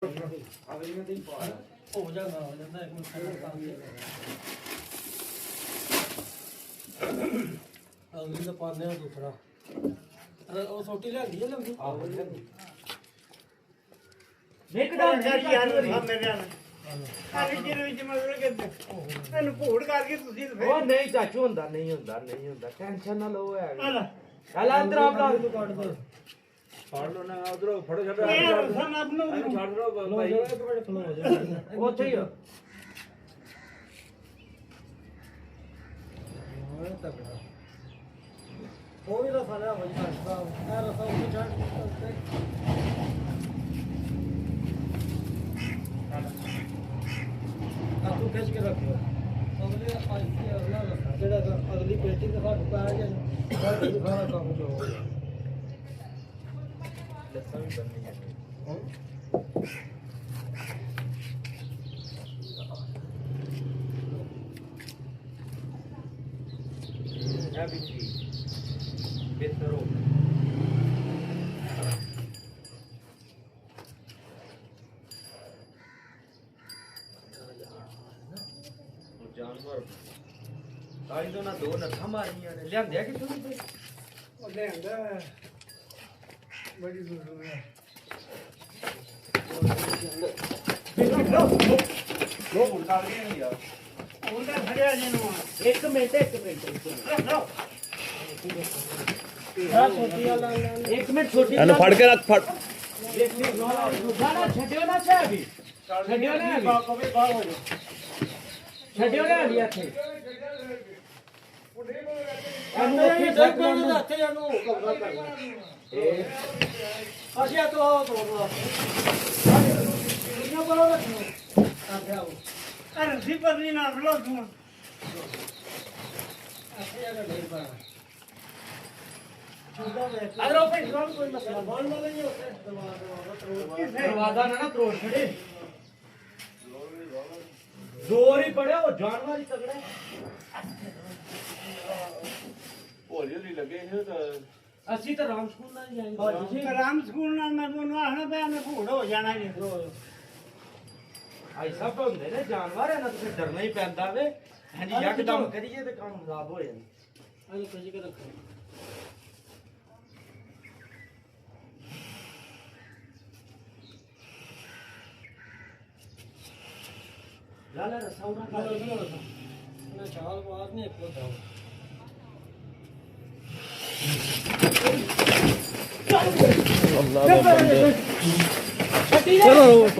ਹੋ ਜਾਂਦਾ ਇੱਕ ਮਿੰਟ ਅਗਲੀ ਦਾ ਪਾਉਂਦੇ ਆ ਦੂਸਰਾ ਉਹ ਛੋਟੀ ਲੈਂਦੀ ਹੈ ਲੰਬੀ ਇੱਕ ਡਾਂਸ ਯਾਰ ਮੇਰੇ ਨਾਲ ਖਾਲੀ ਜਿਹਦੇ ਵਿੱਚ ਮਤਲਬ ਕਿ ਤੈਨੂੰ ਭੋੜ ਕਰਕੇ ਤੁਸੀਂ ਉਹ ਨਹੀਂ ਚਾਚੂ ਹੁੰਦਾ ਨਹੀਂ ਹੁੰਦਾ ਟੈਨਸ਼ਨ ਨਾ ਲਓ ਹੈ ਹਲਾ ਹਲਾ ਅੰਦਰ ਆਪ ਲਾ ਤੂੰ ਕੱਢ ਦੇ ਫੜ ਲੋ ਨਾ ਉਧਰੋਂ ਫੜੋ ਛੱਡੋ ਇਹ ਸਮ ਆਪ ਨੂੰ ਇਹਨੂੰ ਛੱਡ ਦੋ ਲੋ ਭਾਈ ਜਾ ਇੱਕ ਮਿੰਟ ਖਲੋ ਜਾ ਉੱਥੇ ਹੀ ਆ ਉਹ ਤਕੜਾ ਉਹ ਵੀ ਰਸਾ ਲਿਆ ਵਈ ਛੱਡਦਾ ਇਹ ਰਸਾ ਉਹ ਛੱਡ ਆ ਤੂੰ ਖਿੱਚ ਕੇ ਰੱਖੋ ਅਗਲੇ ਆਈ ਅਗਲਾ ਰਸਾ ਜਿਹੜਾ ਅਗਲੀ ਪੇਟੀ ਤੇ ਸਾਨੂੰ ਪਾ ਗਿਆ ਸਾਡਾ ਸਾਰਾ ਕੰਮ ਜੋ ਹੋ ਗਿਆ ਲੱਸਾਂ ਵੀ ਬੰਨੀ ਹੈ ਵੀ ਬਿਹਤਰ ਹੋ ਜਾਨਵਰ ਤਾਈ ਤੋਂ ਨਾ ਦੋ ਨੱਥਾਂ ਮਾਰੀਆਂ ਨੇ ਲਿਆਂਦਿਆ ਕਿਥੋਂ ਤੇ ਉਹ ਲੈਂਦਾ ਬੜੀ ਦੂਰ ਹੈ ਲੋ ਹੁਣ ਕਰ ਗਏ ਨਹੀਂ ਯਾਰ ਉਹਦਾ ਫੜਿਆ ਜੇ ਨੂੰ ਇੱਕ ਮਿੰਟ ਆ ਛੋਟੀ ਵਾਲਾ ਇੱਕ ਮਿੰਟ ਛੋਟੀ ਇਹਨੂੰ ਫੜ ਕੇ ਰੱਖ ਫੜ ਨਾ ਛੱਡਿਓ ਨਾ ਸਾਹਿਬੀ ਛੱਡਿਓ ਨਾ ਕਵੇ ਬਾਹਰ ਹੋ ਜਾ ਛੱਡਿਓ ਨਾ ਅਭੀ ਇੱਥੇ ਇਹਨੂੰ ਉੱਥੇ ਦੇਖ ਕੇ ਉਹਦੇ ਹੱਥੇ ਇਹਨੂੰ ਕਬਜ਼ਾ ਕਰਨਾ ਅਸੀਂ ਆ ਤੋਂ ਆਓ ਤੋੜਨਾ ਦੁਨੀਆ ਪਰ ਰੱਖੋ ਆ ਗਿਆ ਉਹ ਅਰੇ ਸੀ ਪਤਨੀ ਨਾ ਬਲੋ ਤੂੰ ਅਸੀਂ ਆ ਨਹੀਂ ਪਾ ਚੁੱਦਾ ਵੇਖ ਅਦਰ ਉਹ ਭਾਈ ਕੋਈ ਮਸਲਾ ਬੋਲ ਨਾ ਨਹੀਂ ਉੱਥੇ ਦਵਾ ਦਰਵਾਜ਼ਾ ਨਾ ਤੋੜ ਛੜੇ ਜ਼ੋਰ ਹੀ ਪੜਿਆ ਉਹ ਜਾਨਵਰ ਹੀ ਤਗੜਾ ਹੌਲੀ ਹੌਲੀ ਲੱਗੇ ਇਹ ਤਾਂ ਅਸੀਂ ਤਾਂ ਰਾਮ ਸਕੂਲ ਨਾਲ ਹੀ ਆਏ ਆਰਾਮ ਸਕੂਲ ਨਾਲ ਮੈਂ ਤੁਹਾਨੂੰ ਆਖਣਾ ਪਿਆ ਮੈਂ ਭੋੜ ਹੋ ਜਾਣਾ ਜੀ ਆਈ ਸਭ ਹੁੰਦੇ ਨੇ ਜਾਨਵਰ ਇਹਨਾਂ ਤੋਂ ਡਰਨਾ ਹੀ ਪੈਂਦਾ ਵੇ ਹਾਂਜੀ ਯਕਦਮ ਕਰੀਏ ਤੇ ਕੰਮ ਖਰਾਬ ਹੋ ਜਾਂਦਾ ਅਸੀਂ ਕੁਝ ਕੇ ਰੱਖੋ ਲਾ ਲਾ ਰਸਾਉਣਾ ਕਰ ਨਾ ਚਾਲ ਬਾਤ ਨਹੀਂ ਇੱਕ ਹੁੰਦਾ ਅੱਲਾਹ ਚਲੋ